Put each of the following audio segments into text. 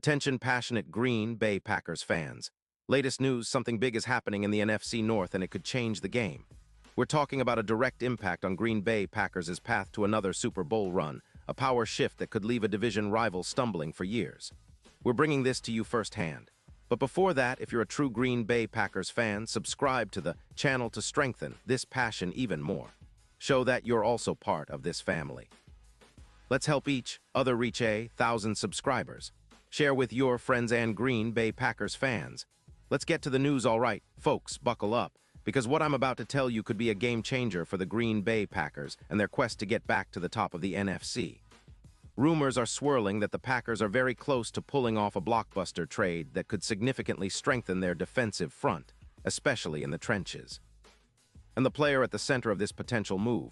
Attention passionate Green Bay Packers fans. Latest news, something big is happening in the NFC North and it could change the game. We're talking about a direct impact on Green Bay Packers' path to another Super Bowl run, a power shift that could leave a division rival stumbling for years. We're bringing this to you firsthand. But before that, if you're a true Green Bay Packers fan, subscribe to the channel to strengthen this passion even more. Show that you're also part of this family. Let's help each other reach 1,000 subscribers. Share with your friends and Green Bay Packers fans. Let's get to the news, all right. Folks, buckle up, because what I'm about to tell you could be a game changer for the Green Bay Packers and their quest to get back to the top of the NFC. Rumors are swirling that the Packers are very close to pulling off a blockbuster trade that could significantly strengthen their defensive front, especially in the trenches. And the player at the center of this potential move,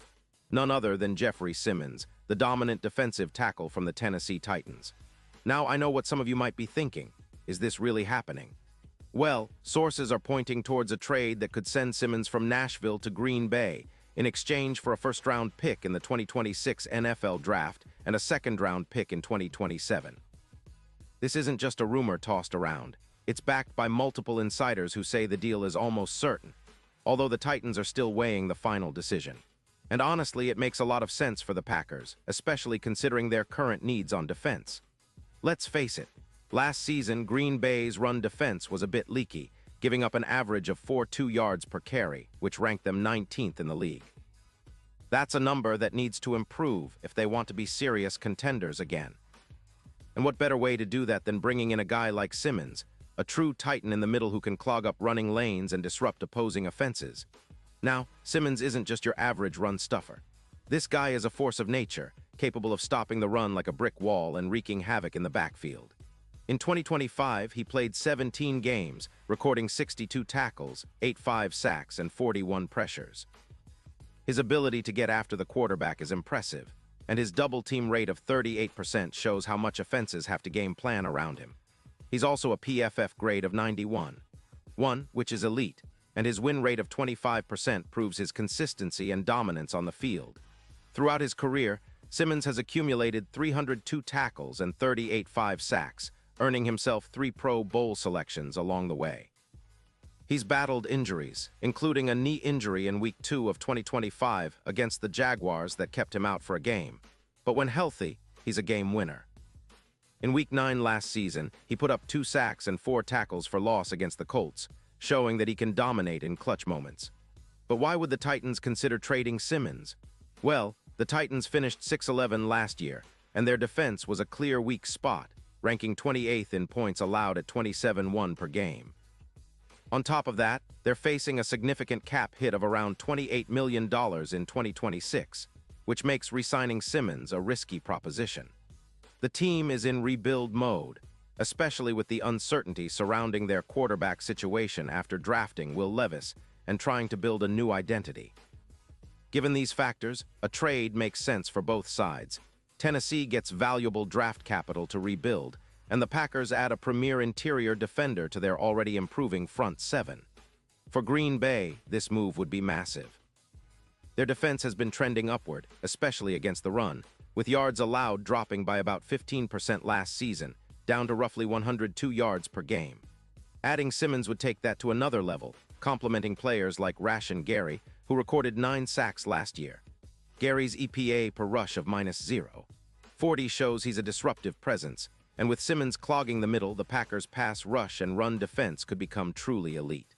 none other than Jeffrey Simmons, the dominant defensive tackle from the Tennessee Titans. Now, I know what some of you might be thinking. Is this really happening? Well, sources are pointing towards a trade that could send Simmons from Nashville to Green Bay in exchange for a first-round pick in the 2026 NFL Draft and a second-round pick in 2027. This isn't just a rumor tossed around. It's backed by multiple insiders who say the deal is almost certain, although the Titans are still weighing the final decision. And honestly, it makes a lot of sense for the Packers, especially considering their current needs on defense. Let's face it, last season Green Bay's run defense was a bit leaky, giving up an average of 4.2 yards per carry, which ranked them 19th in the league. That's a number that needs to improve if they want to be serious contenders again. And what better way to do that than bringing in a guy like Simmons, a true titan in the middle who can clog up running lanes and disrupt opposing offenses. Now, Simmons isn't just your average run stuffer. This guy is a force of nature, capable of stopping the run like a brick wall and wreaking havoc in the backfield. In 2025, he played 17 games, recording 62 tackles, 8.5 sacks, and 41 pressures. His ability to get after the quarterback is impressive, and his double-team rate of 38% shows how much offenses have to game plan around him. He's also a PFF grade of 91, which is elite, and his win rate of 25% proves his consistency and dominance on the field. Throughout his career, Simmons has accumulated 302 tackles and 38.5 sacks, earning himself 3 Pro Bowl selections along the way. He's battled injuries, including a knee injury in Week 2 of 2025 against the Jaguars that kept him out for a game. But when healthy, he's a game winner. In Week 9 last season, he put up 2 sacks and 4 tackles for loss against the Colts, showing that he can dominate in clutch moments. But why would the Titans consider trading Simmons? Well, the Titans finished 6-11 last year, and their defense was a clear weak spot, ranking 28th in points allowed at 27-1 per game. On top of that, they're facing a significant cap hit of around $28 million in 2026, which makes re-signing Simmons a risky proposition. The team is in rebuild mode, especially with the uncertainty surrounding their quarterback situation after drafting Will Levis and trying to build a new identity. Given these factors, a trade makes sense for both sides. Tennessee gets valuable draft capital to rebuild, and the Packers add a premier interior defender to their already improving front seven. For Green Bay, this move would be massive. Their defense has been trending upward, especially against the run, with yards allowed dropping by about 15% last season, down to roughly 102 yards per game. Adding Simmons would take that to another level, complementing players like Rashan Gary, who recorded 9 sacks last year. Gary's EPA per rush of -0.40 shows he's a disruptive presence, and with Simmons clogging the middle, the Packers' pass rush and run defense could become truly elite.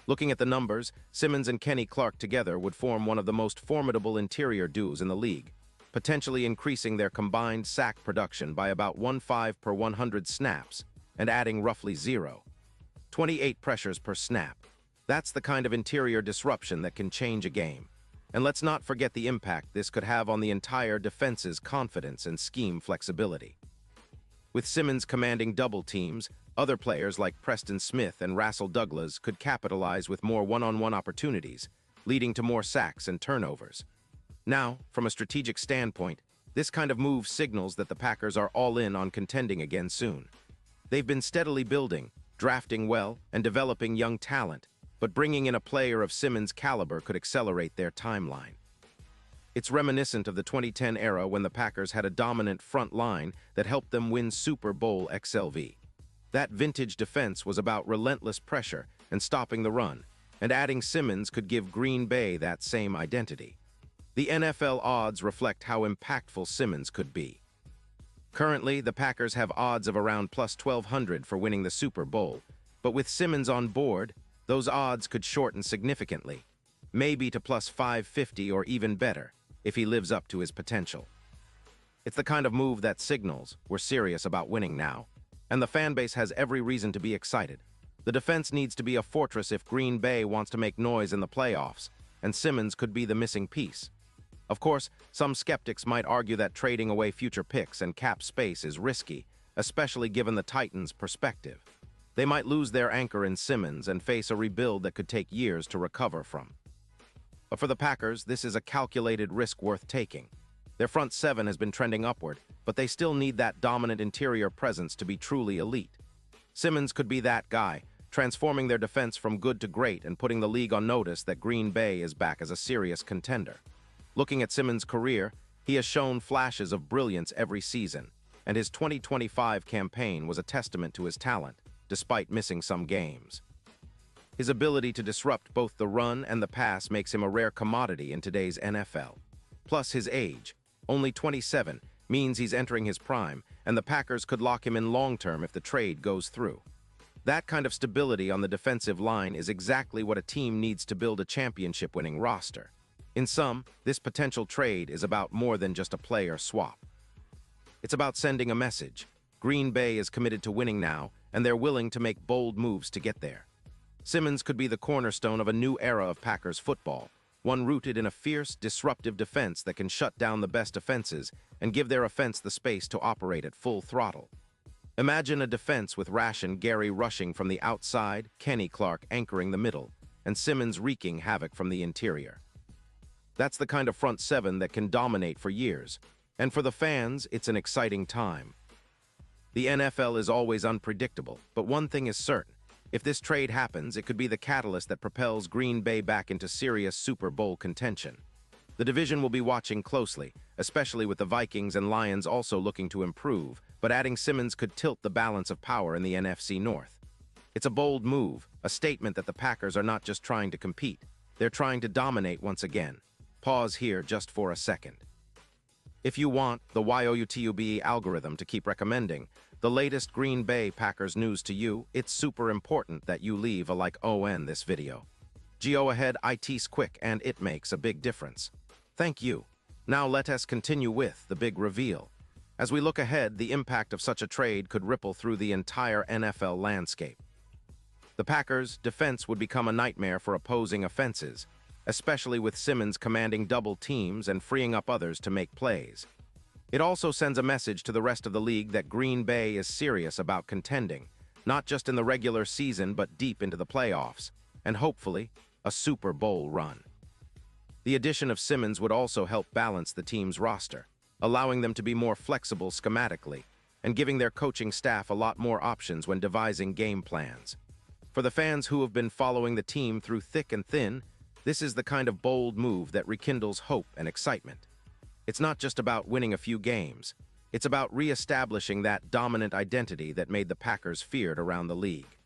Looking at the numbers, Simmons and Kenny Clark together would form one of the most formidable interior duos in the league, potentially increasing their combined sack production by about 1.5 per 100 snaps and adding roughly 0.28 pressures per snap. That's the kind of interior disruption that can change a game. And let's not forget the impact this could have on the entire defense's confidence and scheme flexibility. With Simmons commanding double teams, other players like Preston Smith and Russell Douglas could capitalize with more one-on-one opportunities, leading to more sacks and turnovers. Now, from a strategic standpoint, this kind of move signals that the Packers are all in on contending again soon. They've been steadily building, drafting well, and developing young talent, but bringing in a player of Simmons' caliber could accelerate their timeline. It's reminiscent of the 2010 era when the Packers had a dominant front line that helped them win Super Bowl XLV. That vintage defense was about relentless pressure and stopping the run, and adding Simmons could give Green Bay that same identity. The NFL odds reflect how impactful Simmons could be. Currently, the Packers have odds of around plus 1,200 for winning the Super Bowl, but with Simmons on board, those odds could shorten significantly, maybe to plus 550 or even better, if he lives up to his potential. It's the kind of move that signals we're serious about winning now, and the fan base has every reason to be excited. The defense needs to be a fortress if Green Bay wants to make noise in the playoffs, and Simmons could be the missing piece. Of course, some skeptics might argue that trading away future picks and cap space is risky, especially given the Titans' perspective. They might lose their anchor in Simmons and face a rebuild that could take years to recover from. But for the Packers, this is a calculated risk worth taking. Their front seven has been trending upward, but they still need that dominant interior presence to be truly elite. Simmons could be that guy, transforming their defense from good to great and putting the league on notice that Green Bay is back as a serious contender. Looking at Simmons' career, he has shown flashes of brilliance every season, and his 2025 campaign was a testament to his talent, despite missing some games. His ability to disrupt both the run and the pass makes him a rare commodity in today's NFL. Plus, his age, only 27, means he's entering his prime, and the Packers could lock him in long-term if the trade goes through. That kind of stability on the defensive line is exactly what a team needs to build a championship-winning roster. In sum, this potential trade is about more than just a player swap. It's about sending a message. Green Bay is committed to winning now, and they're willing to make bold moves to get there. Simmons could be the cornerstone of a new era of Packers football, one rooted in a fierce, disruptive defense that can shut down the best offenses and give their offense the space to operate at full throttle. Imagine a defense with Ration Gary rushing from the outside, Kenny Clark anchoring the middle, and Simmons wreaking havoc from the interior. That's the kind of front seven that can dominate for years, and for the fans, it's an exciting time. The NFL is always unpredictable, but one thing is certain. If this trade happens, it could be the catalyst that propels Green Bay back into serious Super Bowl contention. The division will be watching closely, especially with the Vikings and Lions also looking to improve, but adding Simmons could tilt the balance of power in the NFC North. It's a bold move, a statement that the Packers are not just trying to compete, they're trying to dominate once again. Pause here just for a second. If you want the YOUTUBE algorithm to keep recommending the latest Green Bay Packers news to you, it's super important that you leave a like on this video. Go ahead, it's quick and it makes a big difference. Thank you. Now let us continue with the big reveal. As we look ahead, the impact of such a trade could ripple through the entire NFL landscape. The Packers' defense would become a nightmare for opposing offenses, especially with Simmons commanding double teams and freeing up others to make plays. It also sends a message to the rest of the league that Green Bay is serious about contending, not just in the regular season but deep into the playoffs, and hopefully, a Super Bowl run. The addition of Simmons would also help balance the team's roster, allowing them to be more flexible schematically, and giving their coaching staff a lot more options when devising game plans. For the fans who have been following the team through thick and thin, this is the kind of bold move that rekindles hope and excitement. It's not just about winning a few games. It's about re-establishing that dominant identity that made the Packers feared around the league.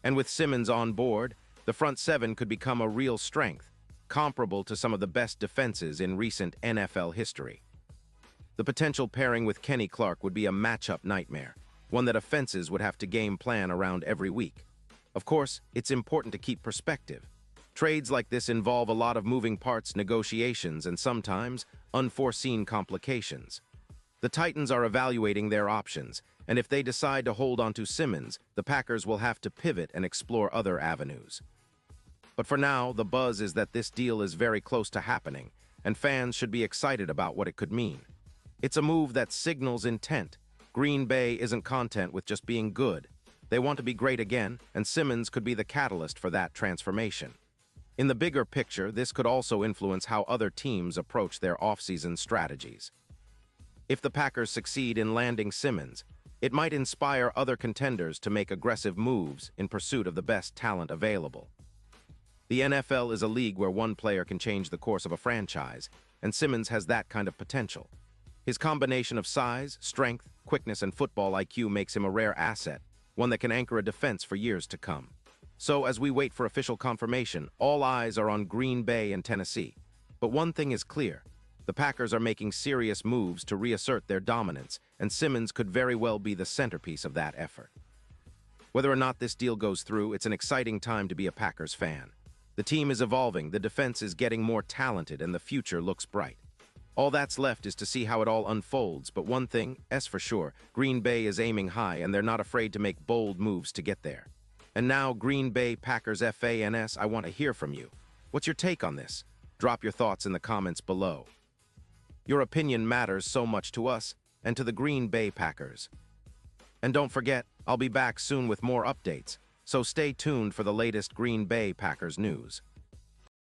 And with Simmons on board, the front seven could become a real strength, comparable to some of the best defenses in recent NFL history. The potential pairing with Kenny Clark would be a matchup nightmare, one that offenses would have to game plan around every week. Of course, it's important to keep perspective. Trades like this involve a lot of moving parts, negotiations, and sometimes unforeseen complications. The Titans are evaluating their options, and if they decide to hold on to Simmons, the Packers will have to pivot and explore other avenues. But for now, the buzz is that this deal is very close to happening, and fans should be excited about what it could mean. It's a move that signals intent. Green Bay isn't content with just being good. They want to be great again, and Simmons could be the catalyst for that transformation. In the bigger picture, this could also influence how other teams approach their offseason strategies. If the Packers succeed in landing Simmons, it might inspire other contenders to make aggressive moves in pursuit of the best talent available. The NFL is a league where one player can change the course of a franchise, and Simmons has that kind of potential. His combination of size, strength, quickness, and football IQ makes him a rare asset, one that can anchor a defense for years to come. So, as we wait for official confirmation, all eyes are on Green Bay and Tennessee. But one thing is clear. The Packers are making serious moves to reassert their dominance, and Simmons could very well be the centerpiece of that effort. Whether or not this deal goes through, it's an exciting time to be a Packers fan. The team is evolving, the defense is getting more talented, and the future looks bright. All that's left is to see how it all unfolds, but one thing is for sure, Green Bay is aiming high, and they're not afraid to make bold moves to get there. And now, Green Bay Packers fans, I want to hear from you. What's your take on this? Drop your thoughts in the comments below. Your opinion matters so much to us and to the Green Bay Packers. And don't forget, I'll be back soon with more updates, so stay tuned for the latest Green Bay Packers news.